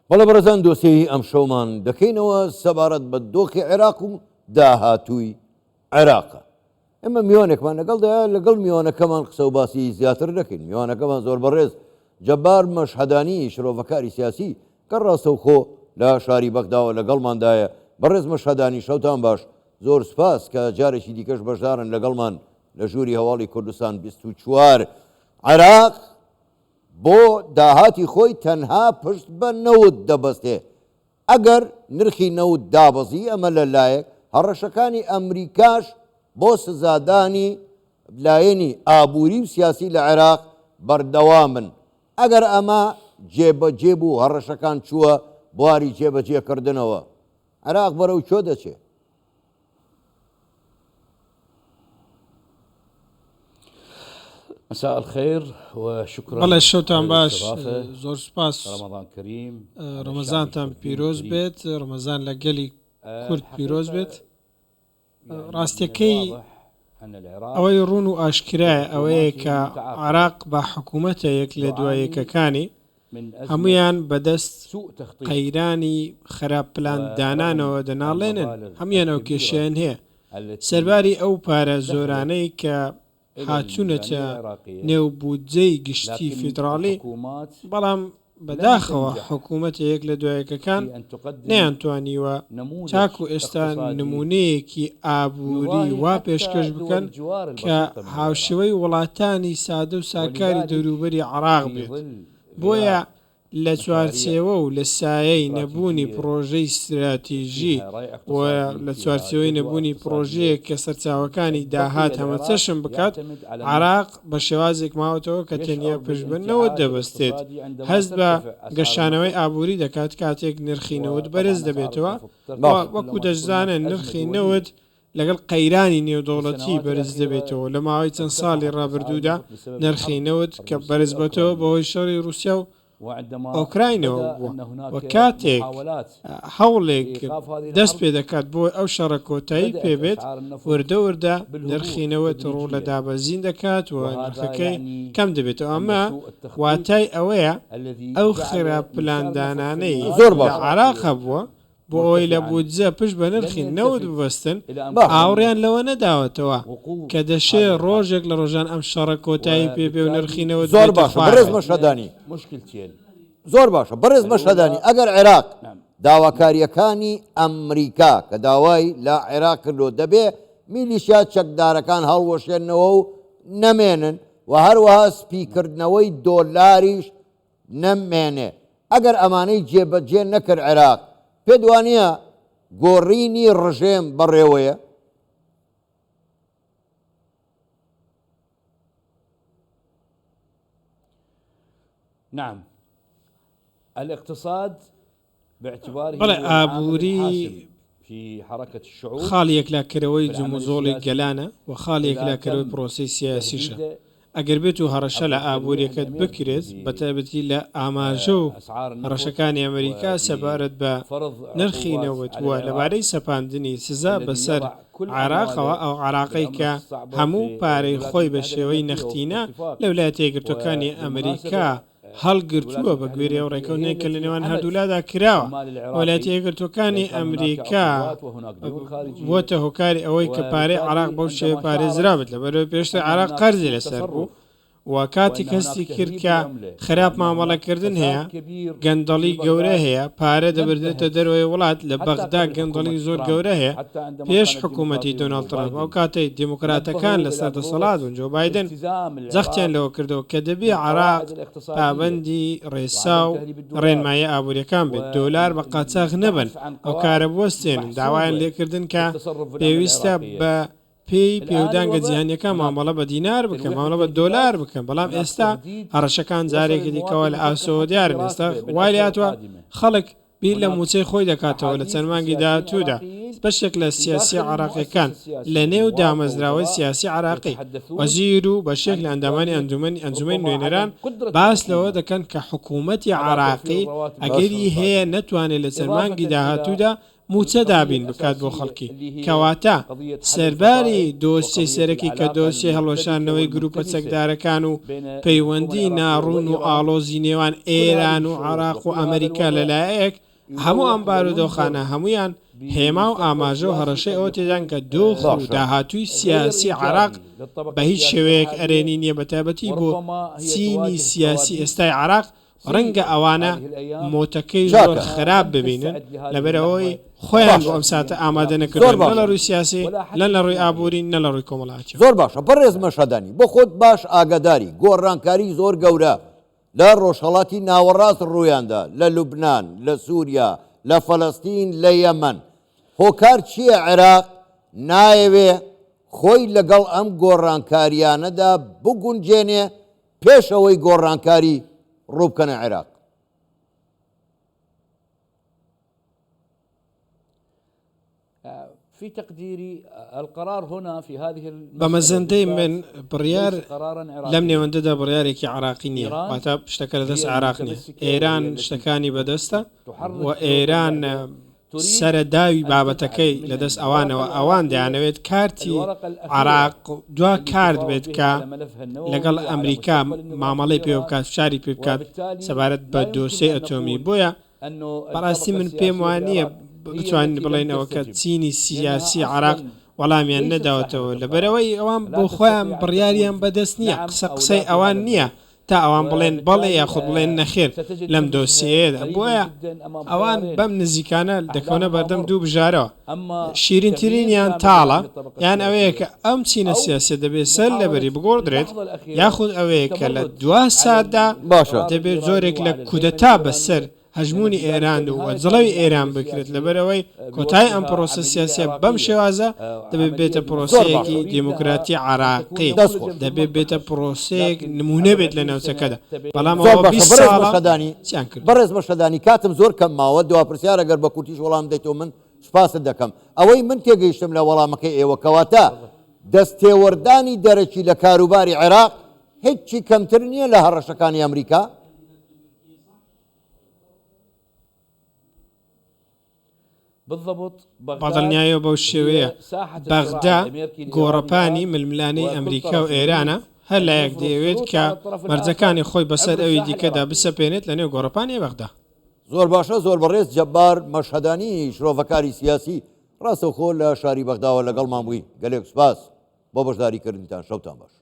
بەڵێ بەڕێزان دۆسیەی ئەم شەومان دەکەینەوە سەبارەت بە دۆخی عێراق و داهاتووی عێراقە. ئێمە میوانێکمان لەگەڵ میوانەکەمان قسە و باسی زیاتر دەکەین. میوانەکەمان زۆر بەڕێز جەبار مەشهەدانی شرۆڤەکاری سیاسی کە ڕاستەوخۆ لە شاری بەغداوە لەگەڵماندایە. بەڕێز مەشهەدانی شەوتان باش، زۆر سپاس کە جارێکی دیکەش بەشدارن لەگەڵمان لە ژووری هەواڵی کوردستان 24. عێراق بۆ داهاتی خۆی تەنها پشت بە نەوت دەبەستێ. ئەگەر نرخی نەوت دابەزی ئەمە لەلایەک هەڕەشەکانی ئەمریکاش بۆ سزادانی لایەنی ئابووری و سیاسی لە عێراق بەردەوامن. ئەگەر ئەمە جێبەجێ بوو هەڕەشەکان چووە بواری جێبەجێکردنەوە، عێراق بەرەو چۆ دەچێت؟ مساء الخير وشكرا. بەڵێ شەوتان باش، زۆر سپاس. رمضان كريم. ڕەمەزانتان پیرۆز بێت، ڕەمەزان لە گەلی کورد پیرۆز بێت. ڕاستیەکەی ئەوەی ڕوون و ئاشکرایە ئەوەیە کە عێراق بە حکوومەتەیەک لە دوایەکەکانی هەمویان بەدەست قەیرانی خراپ پلان دانانەوە دەناڵێنن، هەمویان ئەو کێشیان هەیە. سەرباری ئەو پارە زۆرانەی کە هاتوونەتە نێو بودجەی گشتی فیدراڵی، بەڵام بەداخەوە حکوومەتەیەک لە دوایەکەکان نەیانتوانیوە تاکو ئێستا نمونەیەکی ئابووری وا پێشکەش بکەن کە هاوشێوەی وڵاتانی سادە و ساکاری دەوروبەری عێراق بێت. بۆیە لە چوارچێوە و لە سایەی نەبوونی پرۆژەی استراتیژی و لە چوارچێوەی نەبوونی پرۆژەیە کە سەرچاوەکانی داهات هەمە چەشم بکات، عێراق بە شێوازێک ماوەتەوە کە تەنیا پشتبنەوە دەبەستێت. هەست بە گەشانەوەی ئابووری دەکات کاتێک نرخی نەوت بەرز دەبێتەوە. وەکو دەشزانن نرخی نەوت لەگەڵ قەیرانی نێودەوڵەتی بەرز دەبێتەوە. لە ماوەی چەند ساڵی ڕابردوودا نرخی نەوت کە بەرز بێتەوە بەهۆی شەڕی رووسیا و ئۆکراینەوە بووە و کاتێک هەوڵێک دەست پێ دەکات بۆ ئەو شەڕە کۆتایی پێبێت، وردە وردە نرخینەوەت ڕوو لە دابەزین دەکات و نرخەکەی کەم دەبێتەوە. ئەمە واتای ئەوەیە ئەو خراپ پلاندانانەی زۆر لە عێراق بووە بۆ ئەوەی لە بودجە پشت بە نرخی نەوت ببەستن، ئاوڕیان لەوە نەداوەتەوە کە دەشێ ڕۆژێک لە ڕۆژان ئەم شەڕە کۆتایی پێبێ و نرخی نەوت. زۆر باشە بەڕێز مەشهەدانی، زۆر باشە بەڕێز مەشهەدانی. ئەگەر عێراق داواکاریەکانی ئەمریکا کە داوای لە عێراق کردو دەبێ میلیشیا چەکدارەکان هەڵوەشێنەوە و نەمێنن و هەروەها سپیکردنەوەی دۆلاریش نەمێنێ، ئەگەر ئەمانەی جێبەجێ نەکرد عێراق، پێ دوانیە گۆڕینی ڕژێم بەڕێوەیە؟ نعم. الاقتصاد باعتباره بەڵێ ئابووری في حركة الشعوب خاڵیەک لاکەرەوەی جموزۆڵی گەلانە و خاڵێک لاکەرەوەی پرۆسی سیاسیشە. ئەگەر بێت و هەڕەشە لە ئابوووریەکەت بکرێت بەتایبەتی لە ئاماژە و هەڕەشەکانی ئەمریکا سەبارەت بە نرخی نەوت وە لەبارەی سەپاندنی سزا بەسەر عێراقەوە، ئەو عێراقی کە هەموو پارەی خۆی بە شێوەی نەختینە لە ویلایەتە یەکگرتووەکانی ئەمریکا هەڵگرتووە بە گوێرەی ئەو ڕێکەوتنێک کە لە نێوان هەردوولادا کراوە. ویلایەتە یەکگرتووەکانی ئەمریکا بۆتە هۆکاری ئەوەی کە پارەی عێراق بەو شێوەیە پارێزرا بێت، لەبەرەوەی پێشتر عێراق قەرزی لەسەر بوو و کاتی کەستی کرد کە خراپ مامەڵەکردن هەیە، گەندەڵی گەورە هەیە، پارە دەبردێتە دەروی وڵات. لە بەغدا گەندەڵی زۆر گەورە هەیە پێش حکوومەتی دۆناڵد ترامپ. ئەو کاتەی دیموکراتەکان لەسەر دەسەڵات بوون، جۆ بایدن جەختیان لەوە کردەوە کە دەبێ عێراق پابەندی ڕێسا و ڕێنمایە ئابوووریەکان بێت، دۆلار بە قاچاغ نەبن، ئەو کارە بوەستێنن. داوایان لێکردن کە پێویستە بە پێی پێودانگە جیهانیەکان مامەڵە بە دینار بکەن، مامەڵە بە دۆلار بکەن. بەڵام ئێستا هەڕەشەکان جارێکی دیکەوە لە ئاسۆوە دیارن. ئێستا وای لاتوە خەڵک بیر لە موچەی خۆی دەکاتەوە لە چەند مانگی داهاتوودا. بەشێک لە سیاسی عێراقیەکان لە نێو دامەزراوەی سیاسی عێراقی وەزیر و بەشێک لە ئەندامانی ئەنجومەی نوێنەران باس لەوە دەکەن کە حکوومەتی عێراقی ئەگەری هەیە نەتوانێت لە چەند مانگی داهاتوودا موچە دابین بکات بۆ خەڵکی کەواتە سەرباری دۆسیەی سەرەکی کە دۆسیە هەڵوەشانەوەی گروپە چەکدارەکان و پەیوەندی ناڕوون و ئاڵۆزی نێوان ئێران و عێراق و ئەمریکا لەلایەک هەموو ئەم بارودۆخانە هەمویان هێما و ئاماژە و هەڕەشەی ئەوە تێدان کە دۆخ و داهاتووی سیاسی عێراق بە هیچ شێوەیەک ئەرێنی نییە بەتایبەتی بۆ چینی سیاسی ئێستای عێراق ڕەنگە ئەوانە مۆتەکەی زۆر خراپ ببینن لەبەرەوەی خۆیان بۆ ئەم ساتە ئامادە نەکردن نە لە ڕووی سیاسی لە ڕووی ئابووری نە لە ڕووی کۆمەڵایەتی. زۆر باشە بەڕێز مەشەدانی بۆ خۆت باش ئاگاداری گۆڕانکاری زۆر گەورە لە ڕۆژهەڵاتی ناوەڕاست ڕوویاندا لە لوبنان لە سووریا لە فەلەستین لە یەمەن هۆکار چییە عێراق نایەوێ خۆی لەگەڵ ئەم گۆڕانکاریانەدا بگونجێنێ پێشەوەی گۆڕانکاری ڕووبکەنە عێراق. في تقديري القرار هنا في هذه بمەزەندەی من بڕیار لەم نێوەندەدا بڕیارێکی عێراقی نییە واتە شتەکە لەدەست عێراق نییە ئێران شتەکانی بەدەستە و ئێران سەرەداوی بابەتەکەی لەدەست ئەوانەوە ئەوان دەیانەوێت کارتی عێراق دوا کارت بێت کە لەگەڵ ئەمریکا مامەڵەی پێ بکات فشاری پێ بکات سەبارەت بە دۆسیەی ئەتۆمی بۆیە بەڕاستی من پێم وانە بتوانین بڵێنەوە کە چینی سیاسی عێراق وەڵامیان نەداوەتەوە لەبەرەوەی ئەوان بۆ خۆیان بڕیاریان بەدەست نییە قسەی ئەوان نییە تا ئەوان بڵێن بەڵێ یاخود بڵێن نەخێر لەم دۆسیەیەدا بۆیە ئەوان بەم نزیکانە دەکەونە بەردەم دوو بژارەوە شیرینترینیان تاڵە یان ئەوەیە کە ئەم چینە سیاسە دەبێت سەر لەبەری بگۆڕدرێت یاخود ئەوەیە کە لە دوا سادا دەبێت زۆرێک لە کودەتا بەسەر هەژمونی ئێران و وەجڵەوی ئێران بکرێت لەبەرەوەی کۆتای ئەم پرۆسە سیاسیە بەم شێوازە دەبێت بێتە پرۆسەیەکی دیموکراتی عێراقی دەبێت بێتە پرۆسەیەک نمونە بێت لە ناوچەکەدا بەڵام بەڕێز بەشەدانی کاتم زۆر کەم ماوە دوا پرسیار ئەگەر بە کورتیش وەڵام دەیتەوە من سوپاست دەکەم ئەوەی من تێگەیشتم لە وەڵامەکەی ئێوە کەواتە دەستێوەردانی دەرەکی لە کاروباری عێراق هیچی کەمتر نییە لە هەڕەشەکانی ئەمریکا. بەدڵنیایەوە بەو شێوەیە بەغدا گۆڕەپانی ململانەی ئەمریکا و ئێرانە هەر لایەک دەیەوێت کە مەرجەکانی خۆی بەسەر ئەوی دیکەدا بسەپێنێت لە نێو گۆڕەپانی بەغدا. زۆر باشە زۆر بەڕێز جەبار مەشهەدانی شرۆڤەکاری سیاسی ڕاستەوخۆ لە شاری بەغداوە لەگەڵمان بووی گەلێک سوپاس بۆ بەشداریکردنتان شەوتان باش.